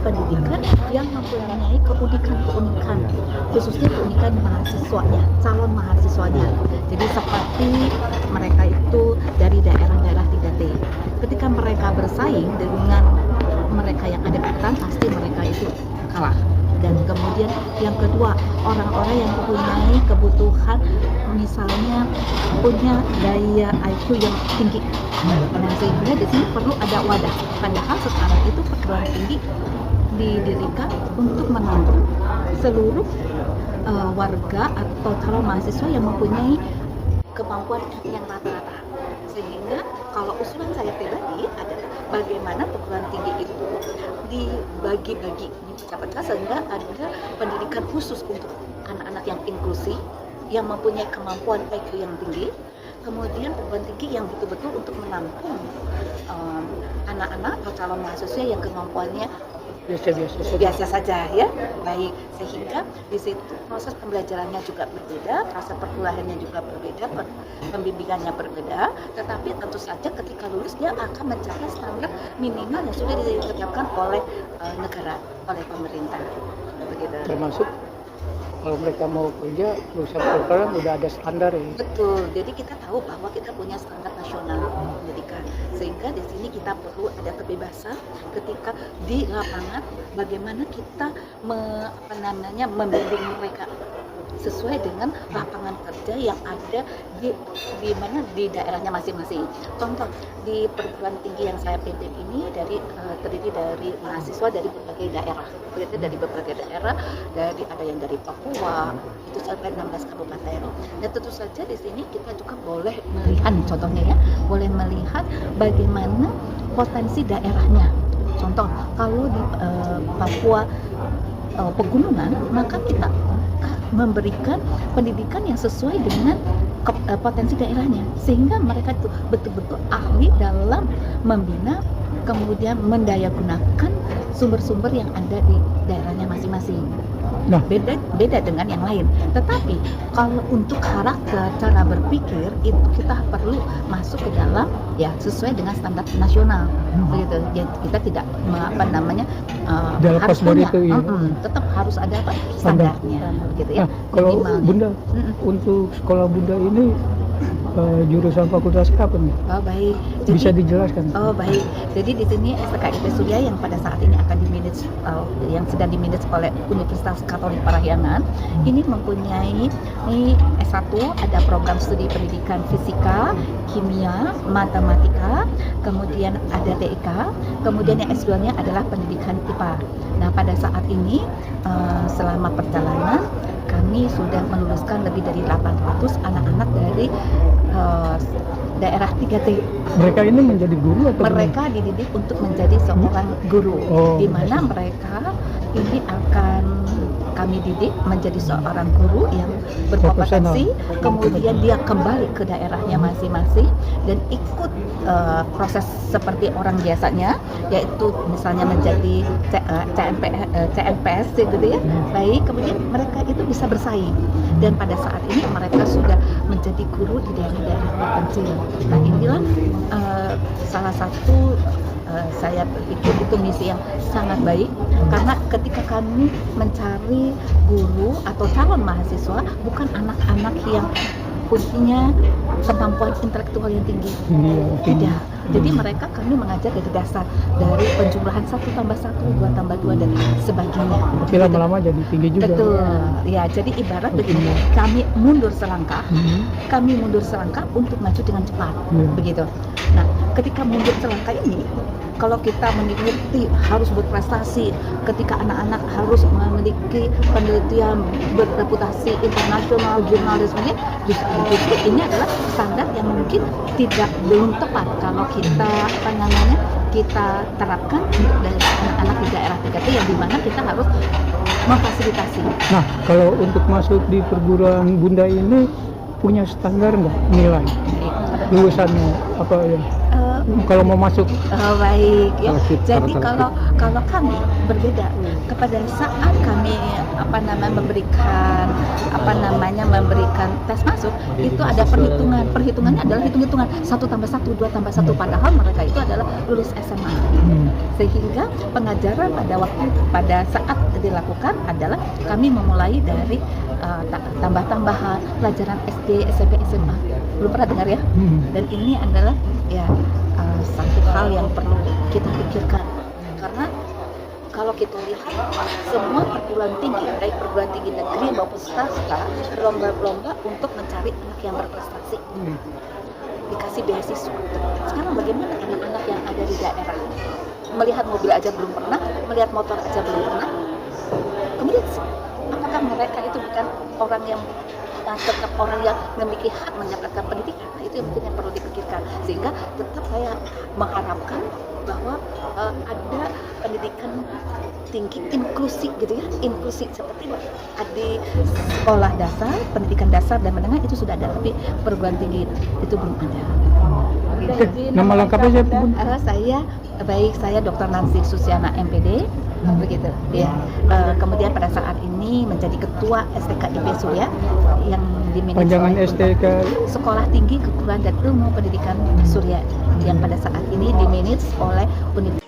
pendidikan yang mempunyai keunikan, khususnya keunikan mahasiswanya, calon mahasiswanya. Jadi seperti mereka itu dari daerah-daerah 3T. Ketika mereka bersaing dengan mereka yang ada di depan, pasti mereka itu kalah. Dan kemudian yang kedua, orang-orang yang mempunyai kebutuhan, misalnya punya daya IQ yang tinggi. Nah, sehingga di sini perlu ada wadah. Padahal sekarang itu perguruan tinggi didirikan untuk menampung seluruh warga atau calon mahasiswa yang mempunyai kemampuan yang rata-rata. Sehingga kalau usulan saya pribadi adalah bagaimana perguruan tinggi itu dibagi-bagi, dipecah-pecah sehingga ada pendidikan khusus untuk anak-anak yang inklusi, yang mempunyai kemampuan IQ yang tinggi, kemudian perguruan tinggi yang betul-betul untuk menampung anak-anak atau calon mahasiswa yang kemampuannya biasa saja ya. Baik, sehingga di situ proses pembelajarannya juga berbeda, proses perkuliahannya juga berbeda, pembimbingannya berbeda, tetapi tentu saja ketika lulus dia akan mencapai standar minimal yang sudah ditetapkan oleh negara, oleh pemerintah. Begitu. Termasuk kalau mereka mau kerja, lulusan program udah ada standar ya. Betul. Jadi kita tahu bahwa kita punya standar nasional pendidikan. Sehingga di sini kita perlu ada kebebasan ketika di lapangan bagaimana kita membimbing mereka sesuai dengan lapangan kerja yang ada di mana di daerahnya masing-masing. Contoh di perguruan tinggi yang saya pimpin ini terdiri dari mahasiswa dari berbagai daerah. Dari berbagai daerah, ada yang dari Papua, itu sampai 16 kabupaten. Dan tentu saja di sini kita juga boleh melihat, contohnya ya, boleh melihat bagaimana potensi daerahnya. Contoh, kalau di Papua pegunungan, maka kita memberikan pendidikan yang sesuai dengan potensi daerahnya, sehingga mereka itu betul-betul ahli dalam membina, kemudian mendayagunakan sumber-sumber yang ada di daerahnya masing-masing. Nah, beda dengan yang lain. Tetapi kalau untuk karakter, cara berpikir itu kita perlu masuk ke dalam ya sesuai dengan standar nasional. Begitu. Jadi kita tidak lepas dari itu ya. Tetap harus ada standarnya gitu ya. Nah, kalau Bunda untuk sekolah Bunda ini jurusan fakultas apa nih? Oh baik. Jadi, bisa dijelaskan? Oh baik. Jadi di sini STKIP Surya yang pada saat ini akan dimanage, yang sedang dimanage oleh Universitas Katolik Parahyangan, ini mempunyai S1 ada program studi pendidikan fisika, kimia, matematika, kemudian ada TIK, kemudian yang S2-nya adalah pendidikan IPA. Nah pada saat ini selama perjalanan kami sudah meluluskan lebih dari 800 anak-anak dari daerah 3T. Mereka ini menjadi guru atau mereka dididik untuk menjadi seorang guru, di mana mereka ini akan kami didik menjadi seorang guru yang berkompetensi, kemudian dia kembali ke daerahnya masing-masing dan ikut proses seperti orang biasanya, yaitu misalnya menjadi CNPS gitu ya. Baik, kemudian mereka itu bisa bersaing dan pada saat ini mereka sudah menjadi guru di daerah-daerah terpencil. Nah inilah salah satu saya pikir itu misi yang sangat baik, karena ketika kami mencari guru atau calon mahasiswa bukan anak-anak yang punya kemampuan intelektual yang tinggi, tidak. Jadi mereka kami mengajar dari dasar, dari penjumlahan 1 tambah 1, 2 tambah 2 dan sebagainya. Tapi lama-lama jadi tinggi juga. Betul. Ya, jadi ibarat begini, kami mundur selangkah, untuk maju dengan cepat, begitu. Nah, ketika mundur selangkah ini, kalau kita mengikuti harus berprestasi, ketika anak-anak harus memiliki penelitian berreputasi internasional, jurnalisme, justru ini adalah standar yang mungkin belum tepat kalau kita kita terapkan dari anak-anak di daerah 3T yang dimana kita harus memfasilitasi. Nah, kalau untuk masuk di perguruan Bunda ini punya standar nggak nilai lulusannya apa ya? Kalau mau masuk. Baik ya. Jadi kalau kami berbeda kepada saat kami memberikan tes masuk, itu ada perhitungannya adalah hitung-hitungan 1 tambah 1, 2 tambah 1, padahal mereka itu adalah lulus SMA. Sehingga pengajaran pada saat dilakukan adalah kami memulai dari tambah-tambahan pelajaran SD, SMP, SMA. Belum pernah dengar ya? Dan ini adalah ya satu hal yang perlu kita pikirkan, karena kalau kita lihat semua perguruan tinggi, baik perguruan tinggi negeri maupun swasta, berlomba-lomba untuk mencari anak yang berprestasi, dikasih beasiswa. Sekarang bagaimana anak-anak yang ada di daerah melihat mobil aja belum pernah, melihat motor aja belum pernah, kemudian apakah mereka itu bukan orang yang tetap orang yang memiliki hak mendapatkan pendidikan? Nah, itu yang mungkin yang perlu dipikirkan, sehingga tetap saya mengharapkan bahwa ada pendidikan tinggi inklusi gitu ya, inklusi seperti di sekolah dasar, pendidikan dasar dan menengah itu sudah ada, tapi perguruan tinggi itu belum ada. Nama lengkapnya siapa, Bun? Saya Dr. Nancy Susiana MPD, begitu ya. Kemudian pada saat ini menjadi ketua STKIP Surya yang dimanage Panjangan oleh STK Sekolah Tinggi Keguruan dan Ilmu Pendidikan Surya yang pada saat ini dimanage oleh Universitas